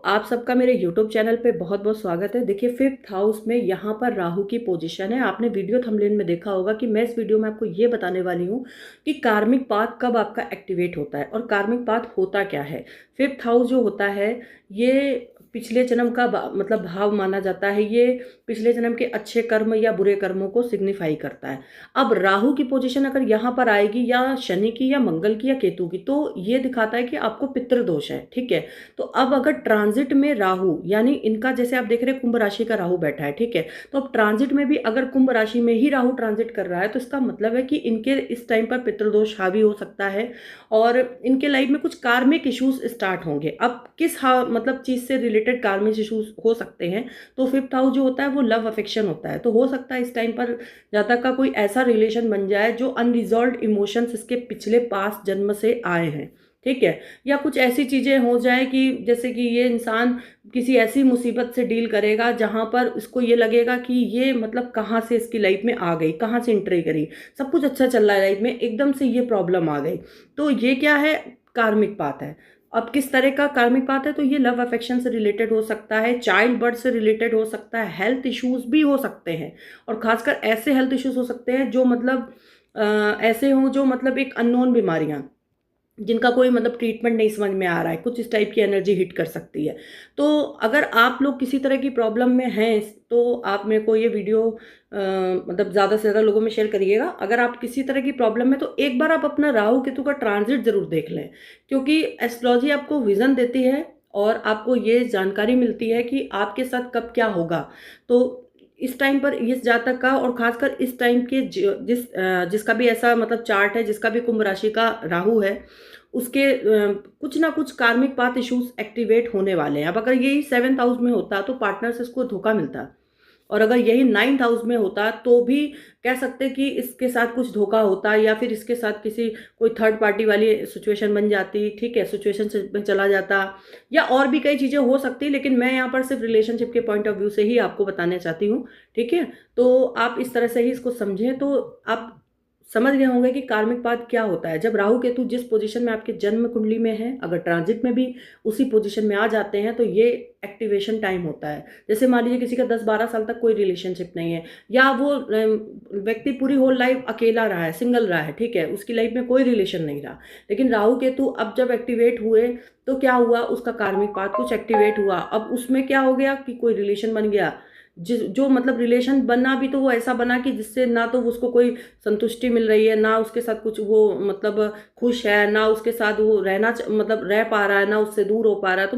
आप सबका मेरे यूट्यूब चैनल पे बहुत बहुत स्वागत है। देखिए, फिफ्थ हाउस में यहाँ पर राहु की पोजीशन है। आपने वीडियो थंबनेल में देखा होगा कि मैं इस वीडियो में आपको ये बताने वाली हूँ कि कार्मिक पाथ कब आपका एक्टिवेट होता है और कार्मिक पाथ होता क्या है। फिफ्थ हाउस जो होता है ये पिछले जन्म का मतलब भाव माना जाता है। ये पिछले जन्म के अच्छे कर्म या बुरे कर्मों को सिग्निफाई करता है। अब राहु की पोजीशन अगर यहाँ पर आएगी या शनि की या मंगल की या केतु की, तो ये दिखाता है कि आपको पितृदोष है। ठीक है। तो अब अगर ट्रांजिट में राहु, यानी इनका जैसे आप देख रहे हैं कुंभ राशि का राहु बैठा है, ठीक है, तो अब ट्रांजिट में भी अगर कुंभ राशि में ही राहु ट्रांजिट कर रहा है तो इसका मतलब है कि इनके इस टाइम पर पितृदोष हावी हो सकता है और इनके लाइफ में कुछ कार्मिक इश्यूज स्टार्ट होंगे। अब किस मतलब चीज से रिलेटेड कार्मिक इश्यूज हो सकते हैं, तो फिफ्थ हाउस जो होता है वो लव अफेक्शन होता है। तो हो सकता है इस टाइम पर जातक का कोई ऐसा रिलेशन बन जाए जो अनरिजॉल्व इमोशंस इसके पिछले पास्ट जन्म से आए हैं। ठीक है। या कुछ ऐसी चीजें हो जाए कि जैसे कि ये इंसान किसी ऐसी मुसीबत से डील करेगा जहां पर इसको ये लगेगा कि ये मतलब कहाँ से इसकी लाइफ में आ गई, कहाँ से एंट्री करी, सब कुछ अच्छा चल रहा है लाइफ में, एकदम से ये प्रॉब्लम आ गई। तो ये क्या है, कार्मिक पाथ है। अब किस तरह का कार्मिक पाथ है, तो ये लव अफेक्शन से रिलेटेड हो सकता है, चाइल्ड बर्थ से रिलेटेड हो सकता है, हेल्थ इश्यूज भी हो सकते हैं। और खासकर ऐसे हेल्थ इश्यूज हो सकते हैं जो मतलब ऐसे हों जो मतलब एक अननोन बीमारियां जिनका कोई मतलब ट्रीटमेंट नहीं समझ में आ रहा है, कुछ इस टाइप की एनर्जी हिट कर सकती है। तो अगर आप लोग किसी तरह की प्रॉब्लम में हैं तो आप मेरे को ये वीडियो मतलब ज़्यादा से ज़्यादा लोगों में शेयर करिएगा। अगर आप किसी तरह की प्रॉब्लम में, तो एक बार आप अपना राहु केतु का ट्रांजिट जरूर देख लें, क्योंकि एस्ट्रोलॉजी आपको विजन देती है और आपको ये जानकारी मिलती है कि आपके साथ कब क्या होगा। तो इस टाइम पर इस जातक का, और खासकर इस टाइम के जिसका भी ऐसा मतलब चार्ट है, जिसका भी कुंभ राशि का राहु है, उसके कुछ ना कुछ कार्मिक पाथ इश्यूज एक्टिवेट होने वाले हैं। अब अगर यही सेवेंथ हाउस में होता तो पार्टनर से इसको धोखा मिलता, और अगर यही नाइन्थ हाउस में होता तो भी कह सकते कि इसके साथ कुछ धोखा होता, या फिर इसके साथ किसी कोई थर्ड पार्टी वाली सिचुएशन बन जाती। ठीक है, सिचुएशन में चला जाता, या और भी कई चीजें हो सकती, लेकिन मैं यहाँ पर सिर्फ रिलेशनशिप के पॉइंट ऑफ व्यू से ही आपको बताना चाहती हूँ। ठीक है। तो आप इस तरह से ही इसको समझें तो आप समझ गए होंगे कि कार्मिक पाथ क्या होता है। जब राहु केतु जिस पोजीशन में आपके जन्म कुंडली में है, अगर ट्रांजिट में भी उसी पोजीशन में आ जाते हैं, तो ये एक्टिवेशन टाइम होता है। जैसे मान लीजिए किसी का 10-12 साल तक कोई रिलेशनशिप नहीं है, या वो व्यक्ति पूरी होल लाइफ अकेला रहा है, सिंगल रहा है, ठीक है, उसकी लाइफ में कोई रिलेशन नहीं रहा, लेकिन राहु केतु अब जब एक्टिवेट हुए तो क्या हुआ, उसका कार्मिक पाथ कुछ एक्टिवेट हुआ। अब उसमें क्या हो गया कि कोई रिलेशन बन गया, जो मतलब रिलेशन बना भी तो वो ऐसा बना कि जिससे ना तो उसको कोई संतुष्टि मिल रही है, ना उसके साथ कुछ वो मतलब खुश है, ना उसके साथ वो रहना मतलब रह पा रहा है, ना उससे दूर हो पा रहा है। तो